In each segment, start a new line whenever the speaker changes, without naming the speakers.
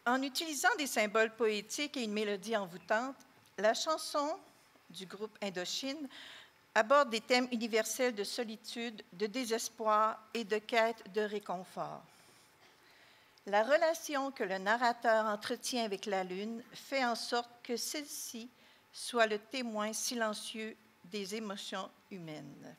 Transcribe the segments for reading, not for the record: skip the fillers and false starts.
En utilisant des symboles poétiques et une mélodie envoûtante, la chanson du groupe Indochine aborde des thèmes universels de solitude, de désespoir et de quête de réconfort. La relation que le narrateur entretient avec la lune fait en sorte que celle-ci soit le témoin silencieux des émotions humaines.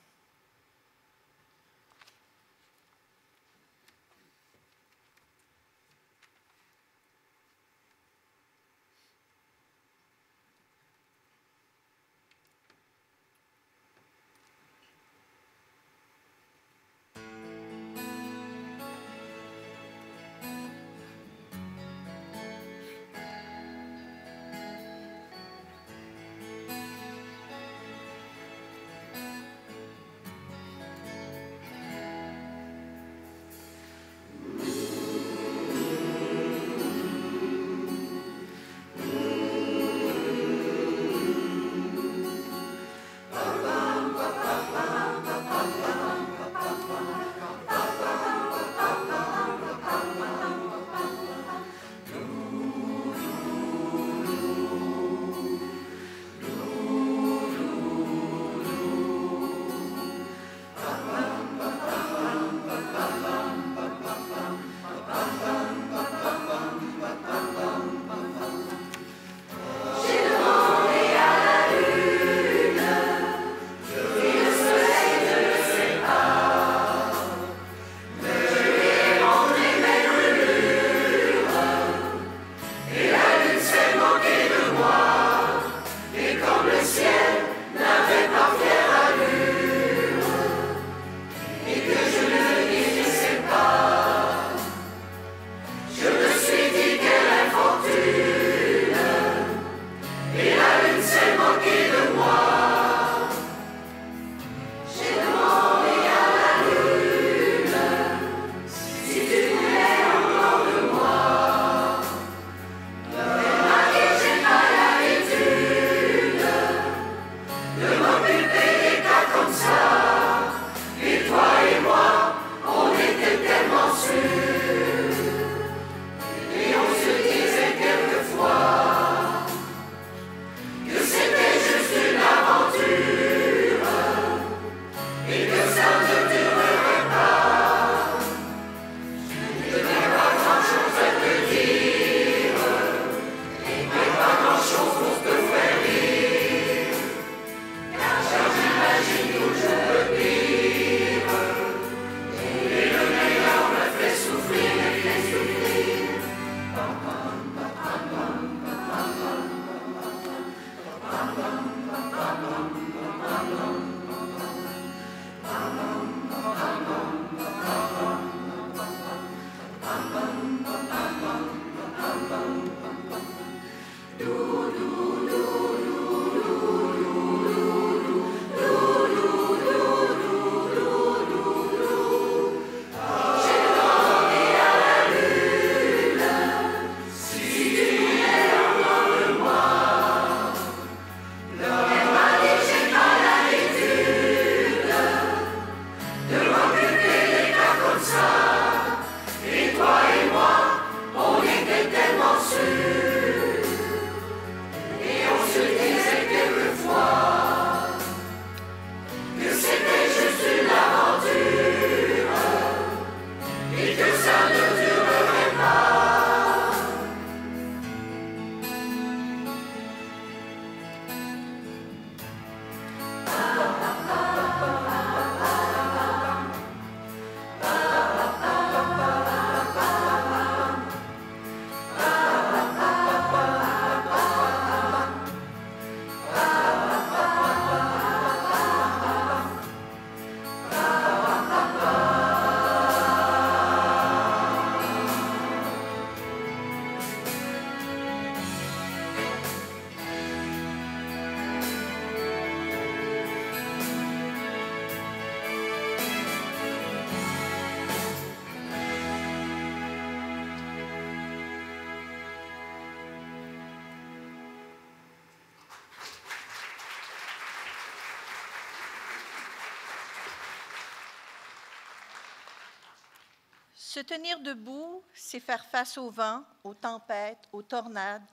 Se tenir debout, c'est faire face au vent, aux tempêtes, aux tornades,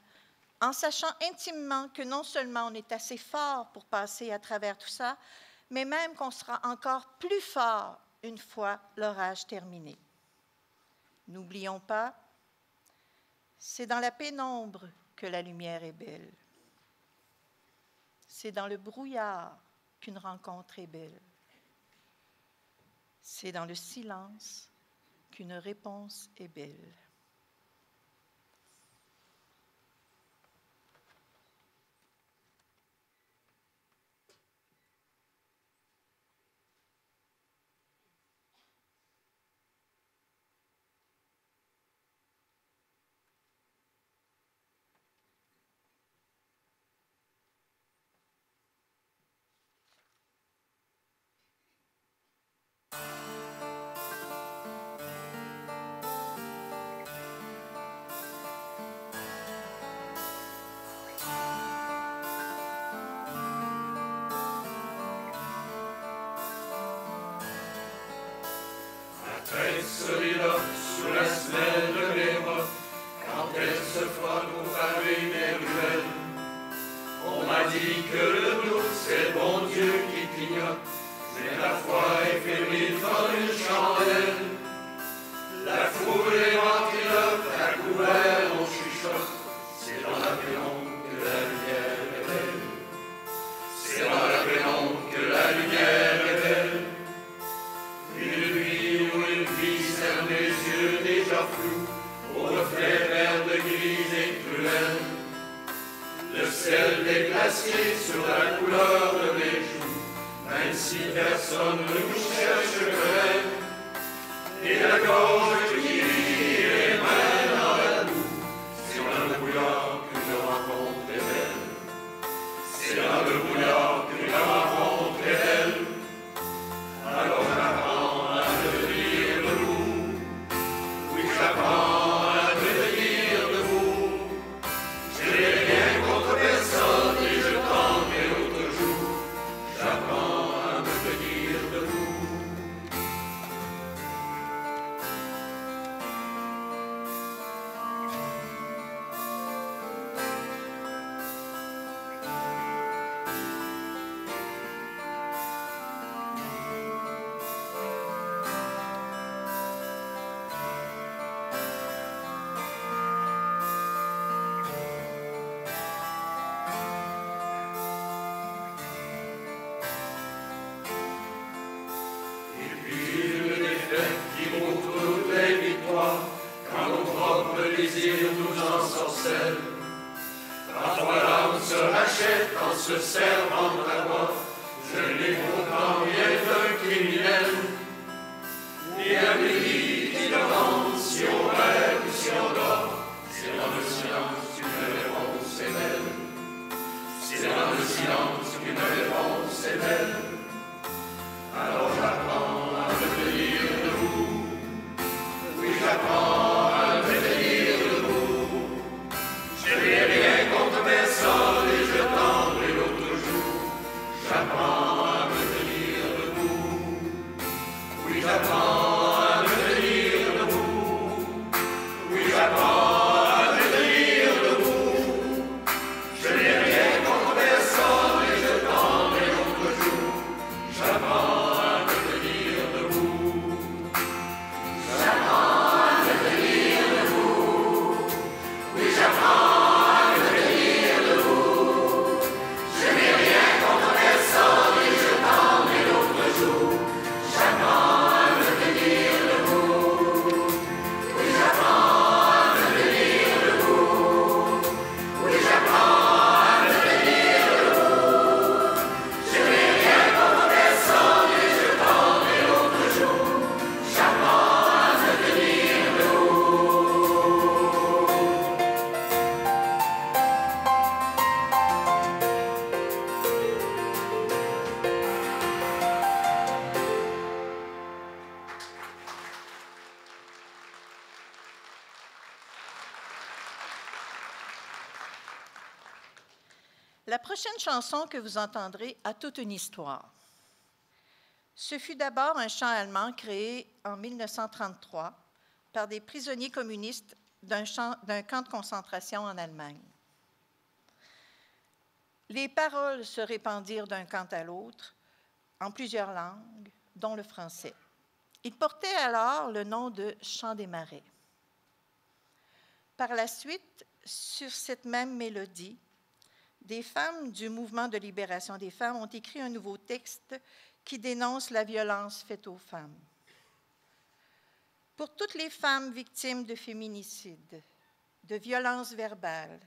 en sachant intimement que non seulement on est assez fort pour passer à travers tout ça, mais même qu'on sera encore plus fort une fois l'orage terminé. N'oublions pas, c'est dans la pénombre que la lumière est belle. C'est dans le brouillard qu'une rencontre est belle. C'est dans le silence qu'une réponse est belle.
Solida sous la semelle de mes mots, quand elle se frotte au pavé des ruelles. On m'a dit que le doute, c'est le bon Dieu qui clignote, mais la foi est fébrile comme une chandelle. La foule est ventriloque, à couvert on chuchote, c'est dans la pénombre que la lumière est belle. C'est dans la pénombre que la lumière est belle. Une nuit où une vie cerne les yeux déjà flous, au reflet vert de grise et cruel. Le ciel déplacé sur la couleur de mes joues, même si personne ne nous cherche querelle. Et la gorge qui rit et les mains dans la boue, c'est dans le brouillard qu'une rencontre est belle. C'est dans le brouillard qu'une rencontre est belle. Alors j'apprends à devenir debout. Oui, j'apprends à devenir debout. Je n'ai rien contre personne et je tendrai l'autre jour. J'apprends à me tenir debout. Quand nos propres désirs nous ensorcellent, parfois l'âme se rachète en se servant à voix. Je n'ai pourtant rien d'un criminel, ni un délit qui demande si on rêve ou si on dort. C'est dans le silence qu'une réponse est belle. C'est dans le silence qu'une réponse est belle. Alors j'apprends à me tenir debout. Oui, j'apprends à me tenir debout. Je n'ai rien contre personne et je tendrai l'autre jour. J'apprends à me tenir debout. Oui, j'apprends à me tenir debout. Oui, j'apprends à me tenir debout. Je n'ai rien contre personne et je tendrai l'autre jour. J'apprends à me tenir debout. J'apprends à me tenir debout. Oui, j'apprends à me tenir debout. Je n'ai rien contre personne et je tendrai l'autre jour. J'apprends à me tenir debout. Oui, j'apprends à me tenir debout. Oui, j'apprends à me tenir debout. Je n'ai rien contre personne et je tendrai l'autre jour. J'apprends à me tenir debout.
La prochaine chanson que vous entendrez a toute une histoire. Ce fut d'abord un chant allemand créé en 1933 par des prisonniers communistes d'un camp de concentration en Allemagne. Les paroles se répandirent d'un camp à l'autre, en plusieurs langues, dont le français. Il portait alors le nom de Chant des Marais. Par la suite, sur cette même mélodie, des femmes du mouvement de libération des femmes ont écrit un nouveau texte qui dénonce la violence faite aux femmes. Pour toutes les femmes victimes de féminicide, de violences verbales,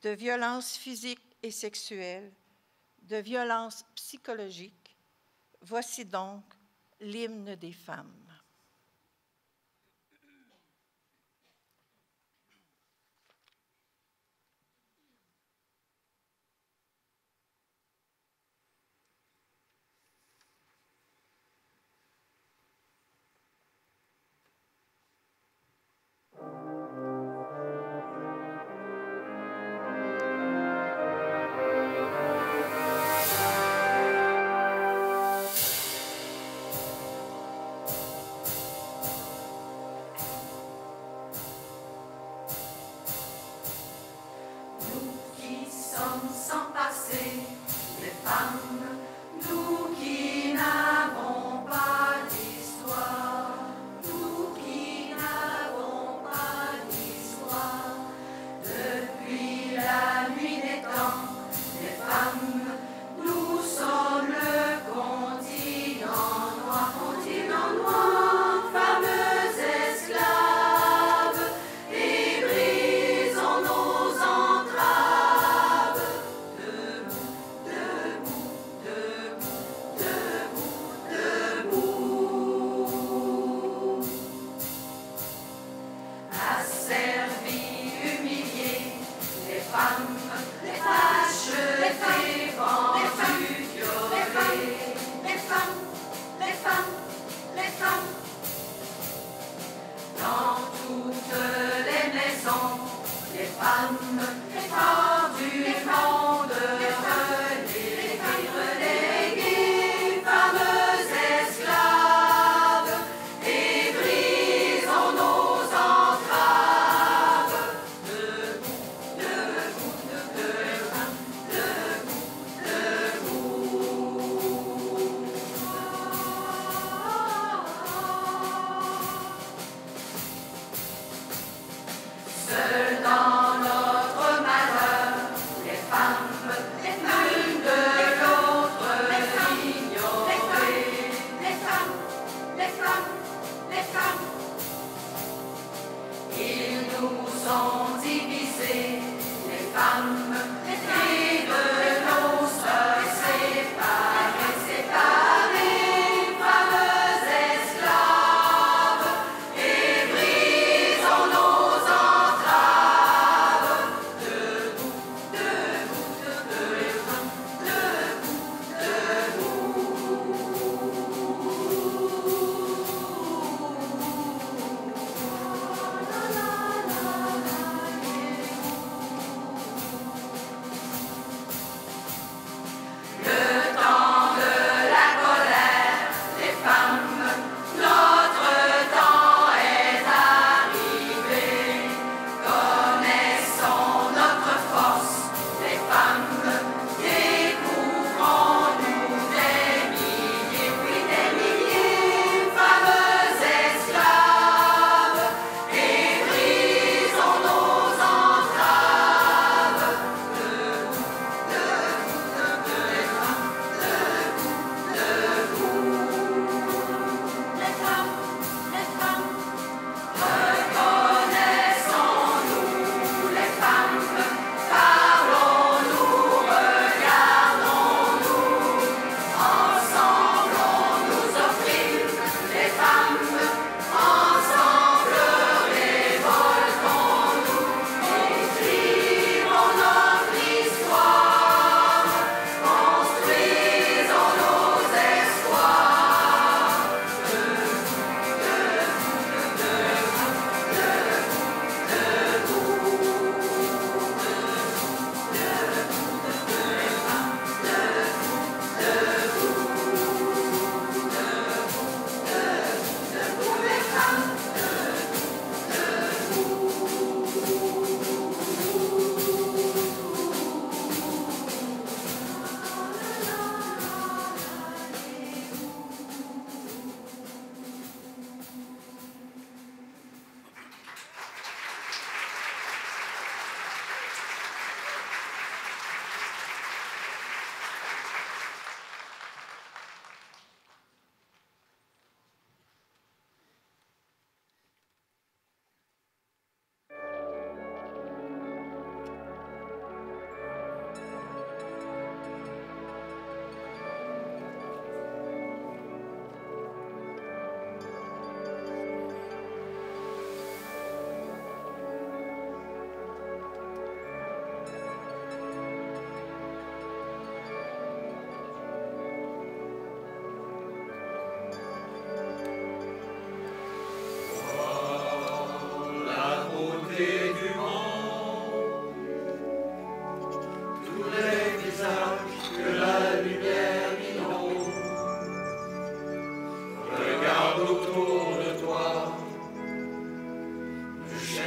de violences physiques et sexuelles, de violences psychologiques, voici donc l'hymne des femmes.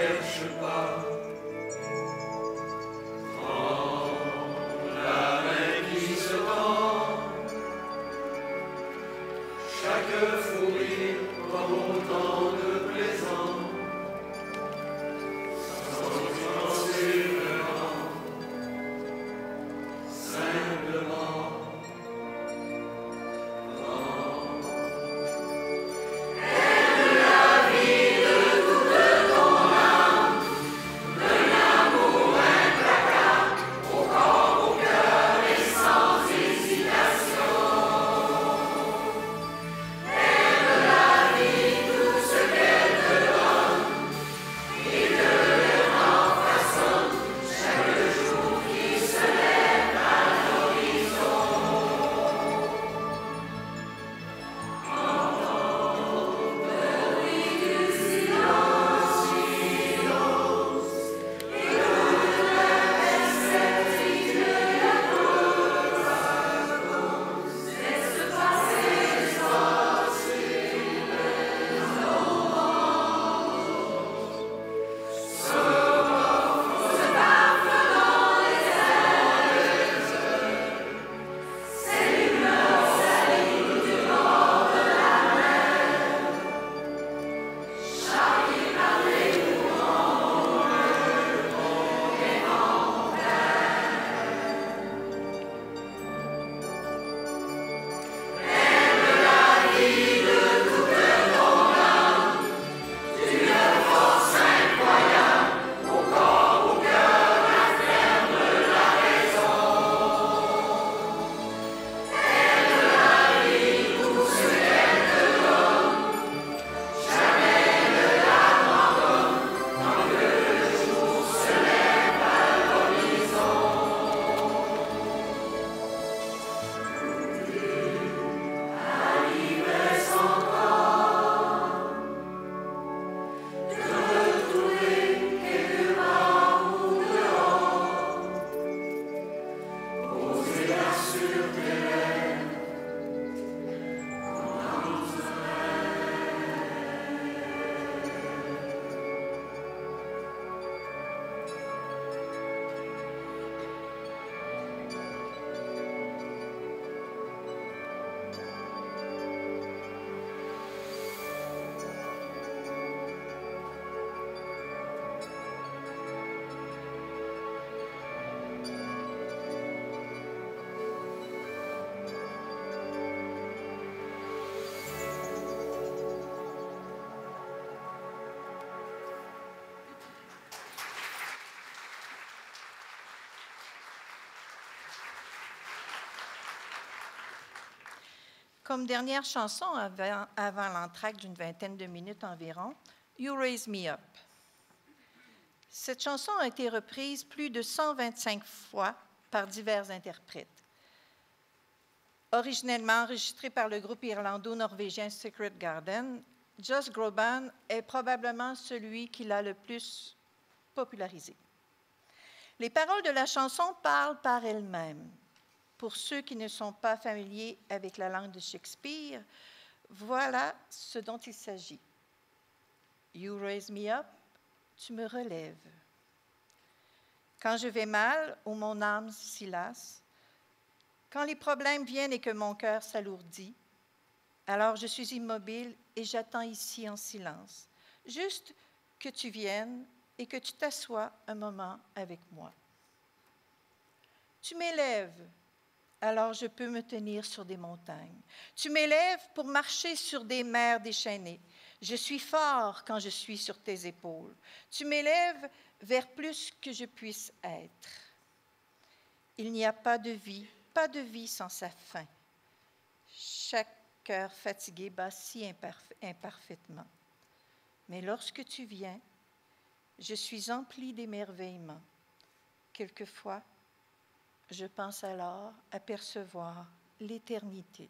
cherche pas. Prends la main qui se tend, chaque fou rire comme autant de plaisant, sans penser vraiment, simplement.
Comme dernière chanson avant l'entracte d'une vingtaine de minutes environ, You Raise Me Up. Cette chanson a été reprise plus de 125 fois par divers interprètes. Originellement enregistrée par le groupe irlando-norvégien Secret Garden, Josh Groban est probablement celui qui l'a le plus popularisé. Les paroles de la chanson parlent par elles-mêmes. Pour ceux qui ne sont pas familiers avec la langue de Shakespeare, voilà ce dont il s'agit. You raise me up, tu me relèves. Quand je vais mal ou mon âme s'y lasse, quand les problèmes viennent et que mon cœur s'alourdit, alors je suis immobile et j'attends ici en silence, juste que tu viennes et que tu t'assoies un moment avec moi. Tu m'élèves, alors je peux me tenir sur des montagnes. Tu m'élèves pour marcher sur des mers déchaînées. Je suis fort quand je suis sur tes épaules. Tu m'élèves vers plus que je puisse être. Il n'y a pas de vie sans sa fin. Chaque cœur fatigué bat si imparfaitement. Mais lorsque tu viens, je suis empli d'émerveillement. Quelquefois, je pense alors apercevoir l'éternité.